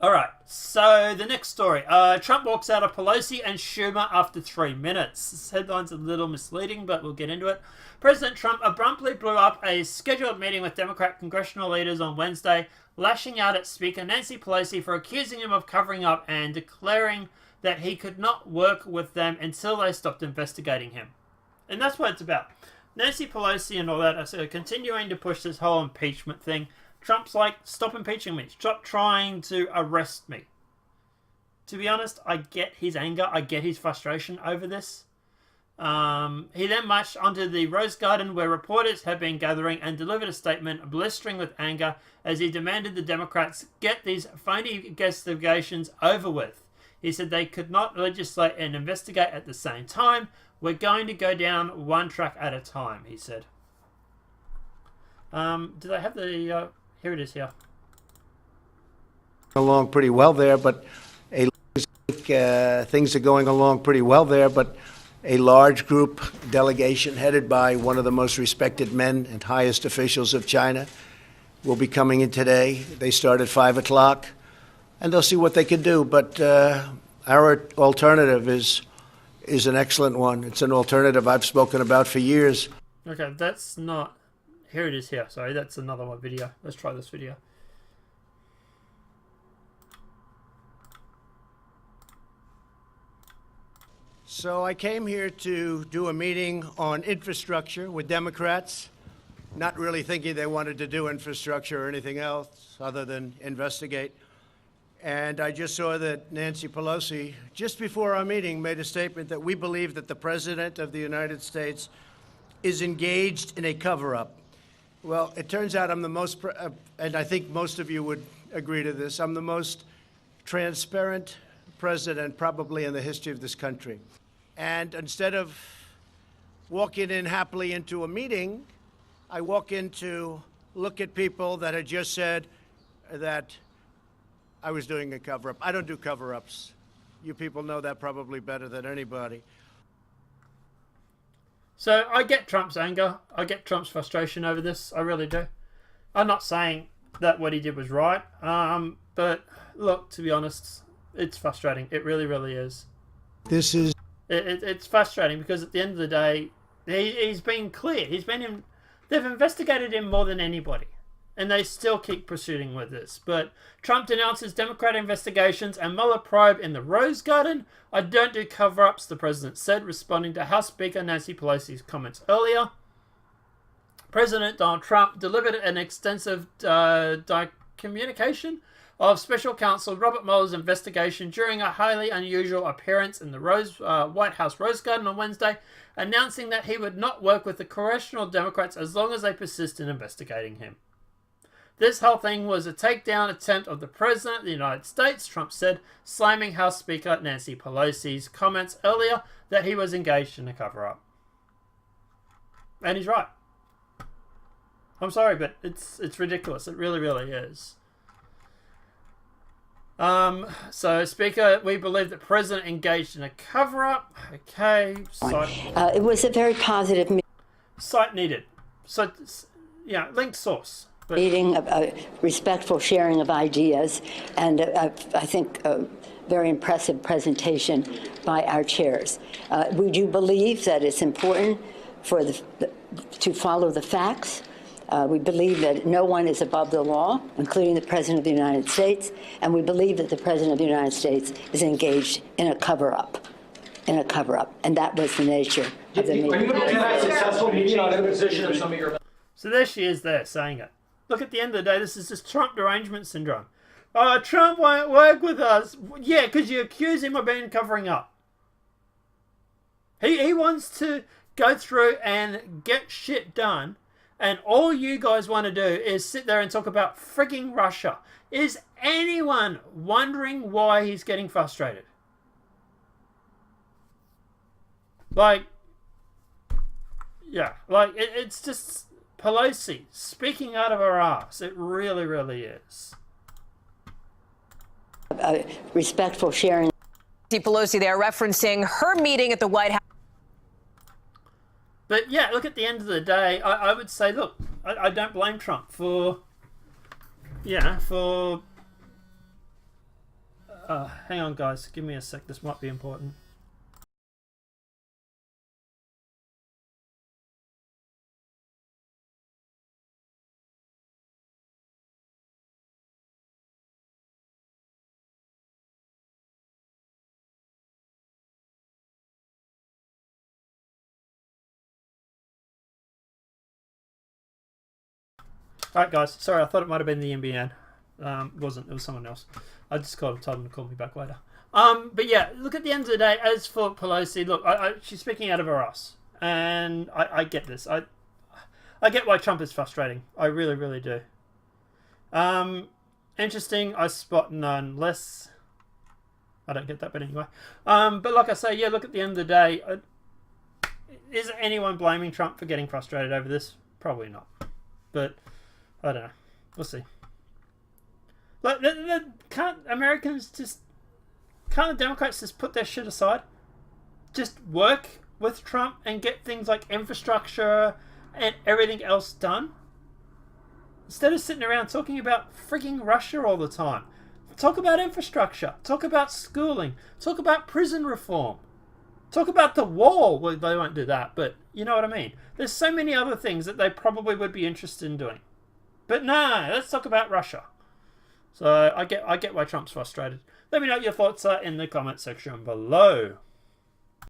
All right, so the next story. Trump walks out of Pelosi and Schumer after 3 minutes. This headline's a little misleading, but we'll get into it. President Trump abruptly blew up a scheduled meeting with Democrat congressional leaders on Wednesday, lashing out at Speaker Nancy Pelosi for accusing him of covering up and declaring that he could not work with them until they stopped investigating him. And that's what it's about. Nancy Pelosi and all that are continuing to push this whole impeachment thing. Trump's like, stop impeaching me. Stop trying to arrest me. To be honest, I get his anger. I get his frustration over this. He then marched onto the Rose Garden where reporters had been gathering and delivered a statement blistering with anger as he demanded the Democrats get these phony investigations over with. He said they could not legislate and investigate at the same time. We're going to go down one track at a time, he said. Do they have the... here it is here. Along pretty well there, but things are going along pretty well there, but a large group delegation headed by one of the most respected men and highest officials of China will be coming in today. They start at 5 o'clock, and they'll see what they can do. But our alternative is an excellent one. It's an alternative I've spoken about for years. Okay, that's not... Here it is here. Sorry, that's another one video. Let's try this video. So I came here to do a meeting on infrastructure with Democrats, not really thinking they wanted to do infrastructure or anything else other than investigate. And I just saw that Nancy Pelosi, just before our meeting, made a statement that we believe that the President of the United States is engaged in a cover-up. Well, it turns out I'm the most, and I think most of you would agree to this, I'm the most transparent president probably in the history of this country. And instead of walking in happily into a meeting, I walk in to look at people that had just said that I was doing a cover-up. I don't do cover-ups. You people know that probably better than anybody. So I get Trump's anger. I get Trump's frustration over this. I really do. I'm not saying that what he did was right. But look, to be honest, it's frustrating. It really, really is. It's frustrating because at the end of the day, he's been clear. They've investigated him more than anybody. And they still keep proceeding with this. But Trump denounces Democrat investigations and Mueller probe in the Rose Garden. I don't do cover-ups, the president said, responding to House Speaker Nancy Pelosi's comments earlier. President Donald Trump delivered an extensive communication of Special Counsel Robert Mueller's investigation during a highly unusual appearance in the White House Rose Garden on Wednesday, announcing that he would not work with the congressional Democrats as long as they persist in investigating him. This whole thing was a takedown attempt of the President of the United States, Trump said, slamming House Speaker Nancy Pelosi's comments earlier that he was engaged in a cover-up. And he's right. I'm sorry, but it's ridiculous. It really, really is. So, Speaker, we believe the President engaged in a cover-up. Okay. It was a very positive meeting. Site needed. So, yeah, linked source. Meeting, a respectful sharing of ideas, and I think a very impressive presentation by our chairs. We do believe that it's important for to follow the facts. We believe that no one is above the law, including the President of the United States, and we believe that the President of the United States is engaged in a cover-up, and that was the nature of the meeting. Are you going to have a successful meeting on imposition of some of your... So there she is there saying it. Look, at the end of the day, this is just Trump derangement syndrome. Trump won't work with us. Yeah, because you accuse him of being covering up. He wants to go through and get shit done, and all you guys want to do is sit there and talk about frigging Russia. Is anyone wondering why he's getting frustrated? Like, yeah, like, it's just... Pelosi speaking out of her ass. It really, really is. Respectful sharing. Pelosi there referencing her meeting at the White House. But yeah, look, at the end of the day, I would say, look, I don't blame Trump for Hang on, guys. Give me a sec. This might be important. Alright, guys. Sorry, I thought it might have been the NBN. It wasn't. It was someone else. I just told them to call me back later. But yeah, look, at the end of the day, as for Pelosi, look, she's speaking out of her ass. And I get this. I get why Trump is frustrating. I really, really do. Interesting. I spot none less. I don't get that, but anyway. But like I say, yeah, look, at the end of the day, is anyone blaming Trump for getting frustrated over this? Probably not. But I don't know. We'll see. Like, can't Americans just... Can't the Democrats just put their shit aside? Just work with Trump and get things like infrastructure and everything else done? Instead of sitting around talking about freaking Russia all the time. Talk about infrastructure. Talk about schooling. Talk about prison reform. Talk about the wall. Well, they won't do that, but you know what I mean. There's so many other things that they probably would be interested in doing. But nah, let's talk about Russia. So I get why Trump's frustrated. Let me know what your thoughts are in the comment section below.